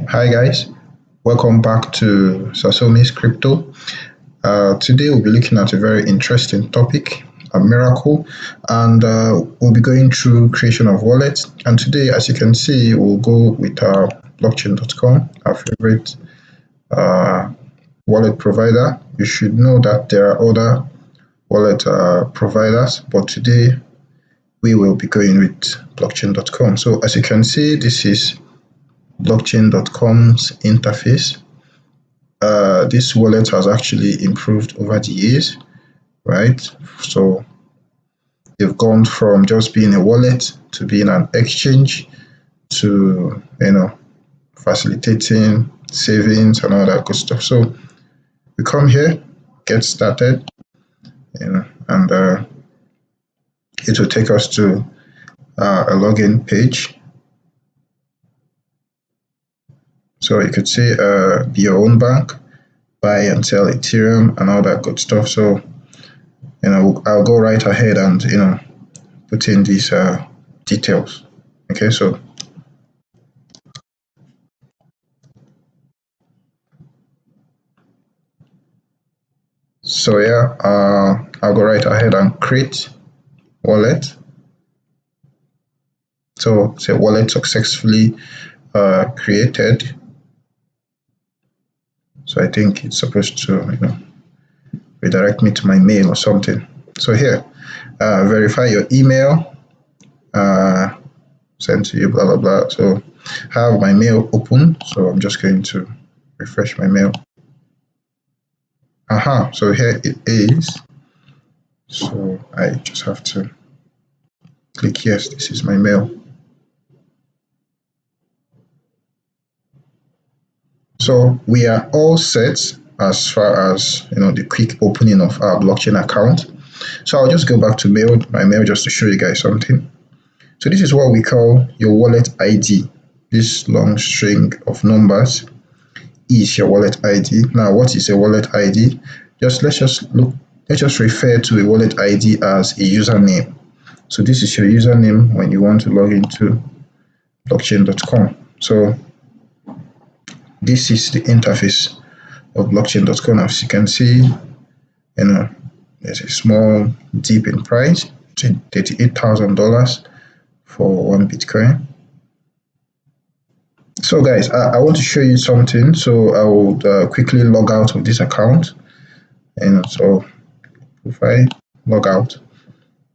Hi guys, welcome back to Sasomi's Crypto. Today we'll be looking at a very interesting topic, a miracle, and we'll be going through creation of wallets. And today, as you can see, we'll go with blockchain.com, our favorite uh, wallet provider. You should know that there are other wallet providers, but today we will be going with blockchain.com. So as you can see, this is blockchain.com's interface. This wallet has actually improved over the years, right? So they've gone from just being a wallet to being an exchange to facilitating savings and all that good stuff. So we come here, get started, and it will take us to a login page. So you could see be your own bank, buy and sell Ethereum and all that good stuff. So I'll go right ahead and put in these details. Okay, so yeah, I'll go right ahead and create wallet. So say wallet successfully created. So I think it's supposed to redirect me to my mail or something. So here, verify your email, send to you, blah blah blah. So have my mail open. So I'm just going to refresh my mail. So here it is. So I just have to click yes, this is my mail. So we are all set as far as the quick opening of our blockchain account. So I'll just go back to my mail just to show you guys something. So this is what we call your wallet ID. This long string of numbers is your wallet ID. Now, what is a wallet ID? Let's just refer to a wallet ID as a username. So this is your username when you want to log into blockchain.com. So this is the interface of blockchain.com. As you can see, there's a small dip in price, $38,000 for one Bitcoin. So guys, I want to show you something. So I will quickly log out of this account. And so if I log out,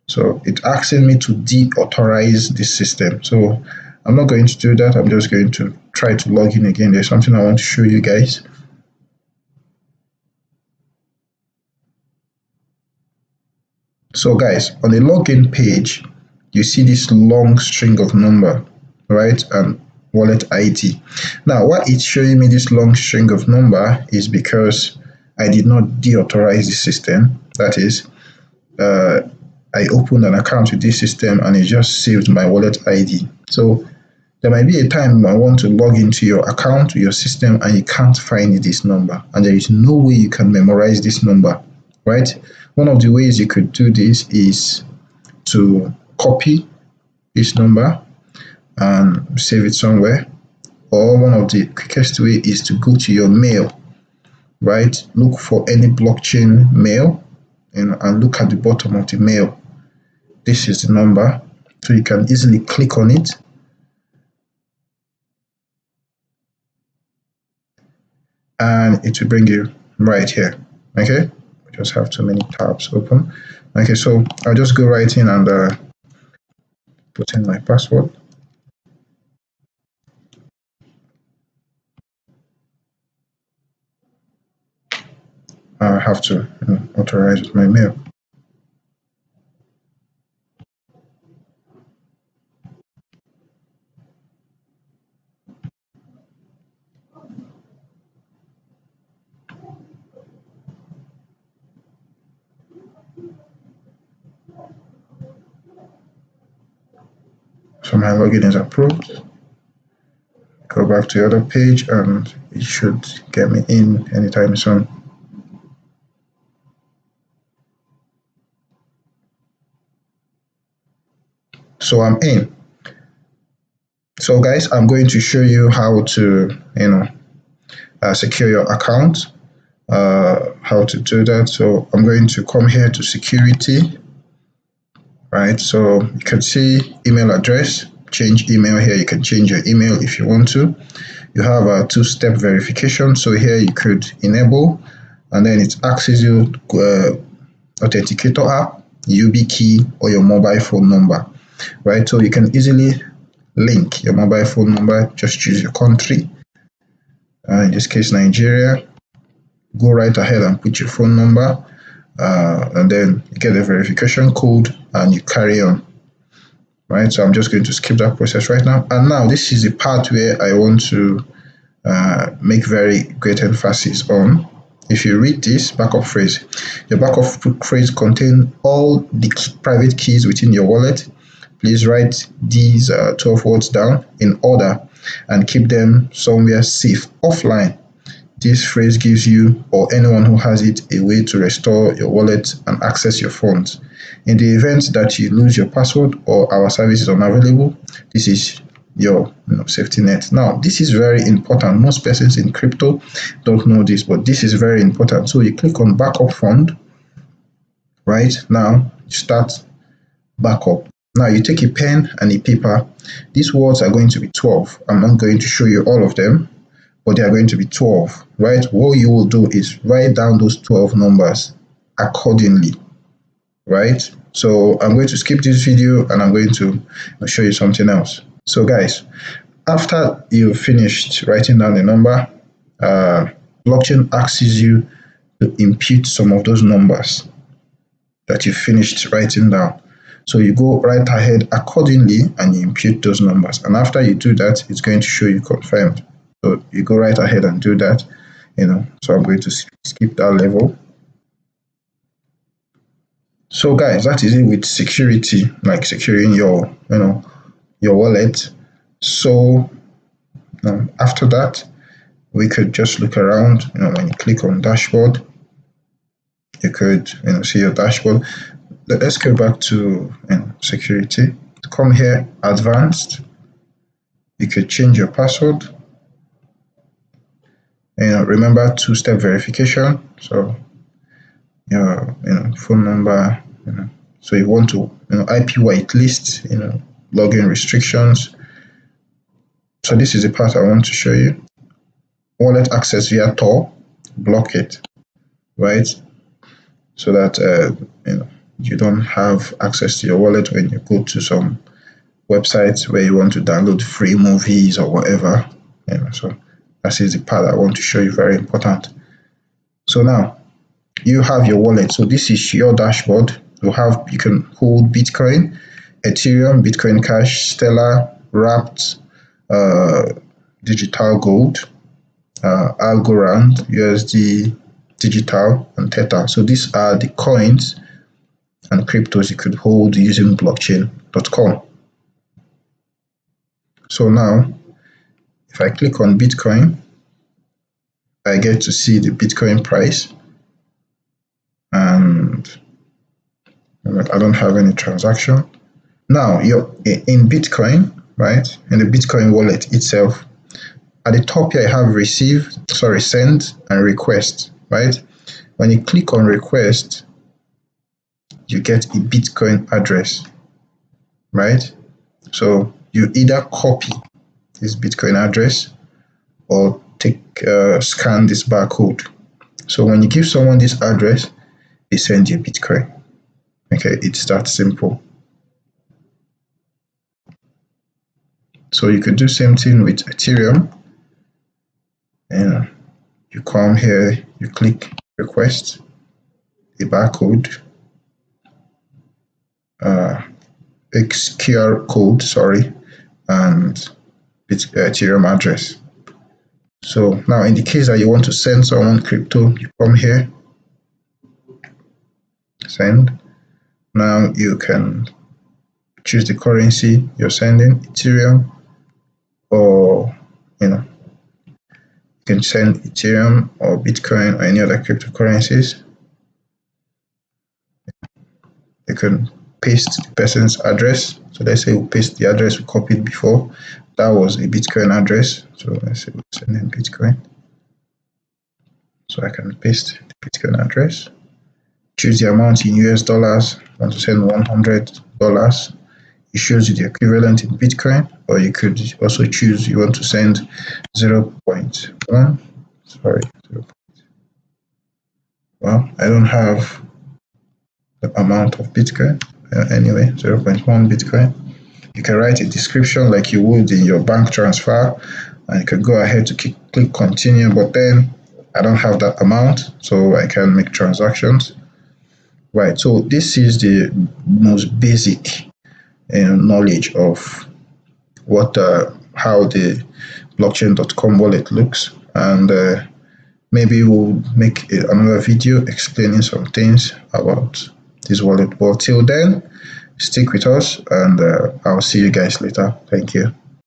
so it's asking me to deauthorize this system. So I'm not going to do that. I'm just going to try to log in again. There's something I want to show you guys. So guys, on the login page, you see this long string of number, right? And wallet ID. Now, why it's showing me this long string of number is because I did not deauthorize the system. That is, I opened an account with this system and it just saved my wallet ID. So there might be a time I want to log into your account, to your system, and you can't find this number. And there is no way you can memorize this number, right? One of the ways you could do this is to copy this number and save it somewhere. Or one of the quickest way is to go to your mail, right? Look for any blockchain mail and look at the bottom of the mail. This is the number, so you can easily click on it and it will bring you right here. Okay, I just have too many tabs open. Okay, so I'll just go right in and put in my password. I have to authorize my mail. So my login is approved. Go back to the other page and it should get me in anytime soon. So I'm in. So guys, I'm going to show you how to secure your account, how to do that. So I'm going to come here to security, right? So you can see email address, change email. Here you can change your email if you want to. You have a two-step verification, so here you could enable, and then it asks you authenticator app, YubiKey, or your mobile phone number, right? So you can easily link your mobile phone number. Just choose your country, in this case Nigeria. Go right ahead and put your phone number, and then you get the verification code and you carry on, right? So I'm just going to skip that process right now. And now this is the part where I want to make very great emphasis on. If you read this backup phrase, your backup phrase contains all the private keys within your wallet. Please write these 12 words down in order and keep them somewhere safe offline. This phrase gives you or anyone who has it a way to restore your wallet and access your funds. In the event that you lose your password or our service is unavailable, this is your safety net. Now, this is very important. Most persons in crypto don't know this, but this is very important. So you click on backup fund. Right now, start backup. Now you take a pen and a paper. These words are going to be 12. I'm not going to show you all of them, but they are going to be 12, right? What you will do is write down those 12 numbers accordingly, right? So I'm going to skip this video and I'm going to show you something else. So guys, after you've finished writing down the number, blockchain asks you to impute some of those numbers that you finished writing down. So you go right ahead accordingly and you impute those numbers. And after you do that, it's going to show you confirmed. So you go right ahead and do that, So I'm going to skip that level. So guys, that is it with security, like securing your, your wallet. So after that, we could just look around. When you click on dashboard, you could, see your dashboard. Let's go back to security. Come here, advanced. You could change your password. Remember two-step verification. So your phone number. So you want to IP whitelist. Login restrictions. So this is the part I want to show you. Wallet access via Tor. Block it, right? So that you don't have access to your wallet when you go to some websites where you want to download free movies or whatever. So that is the part I want to show you, very important. So now you have your wallet. So this is your dashboard. You can hold Bitcoin, Ethereum, Bitcoin Cash, Stellar, Wrapped, Digital Gold, Algorand, USD, Digital, and Theta. So these are the coins and cryptos you could hold using blockchain.com. So now, if I click on Bitcoin, I get to see the Bitcoin price, and I don't have any transaction. Now, you're in Bitcoin, right? In the Bitcoin wallet itself, at the top here, I have send and request, right? When you click on request, you get a Bitcoin address, right? So you either copy this Bitcoin address or scan this barcode. So when you give someone this address, they send you Bitcoin. Okay, it's that simple. So you could do same thing with Ethereum. And you come here, you click request a barcode, QR code, and Ethereum address. So now in the case that you want to send someone crypto, you come here, send. Now you can choose the currency you're sending, Ethereum, or you can send Ethereum or Bitcoin or any other cryptocurrencies. You can paste the person's address. So let's say we paste the address we copied before, that was a Bitcoin address. So let's say we'll send in Bitcoin. So I can paste the Bitcoin address. Choose the amount in US dollars. I want to send $100. It shows you the equivalent in Bitcoin, or you could also choose you want to send 0.1. Sorry. Well, I don't have the amount of Bitcoin. Anyway, 0.1 Bitcoin. You can write a description like you would in your bank transfer, and you can go ahead to click continue, but then I don't have that amount, so I can make transactions. Right, so this is the most basic knowledge of what how the blockchain.com wallet looks, and maybe we'll make another video explaining some things about this wallet. But till then, stick with us, and I'll see you guys later. Thank you.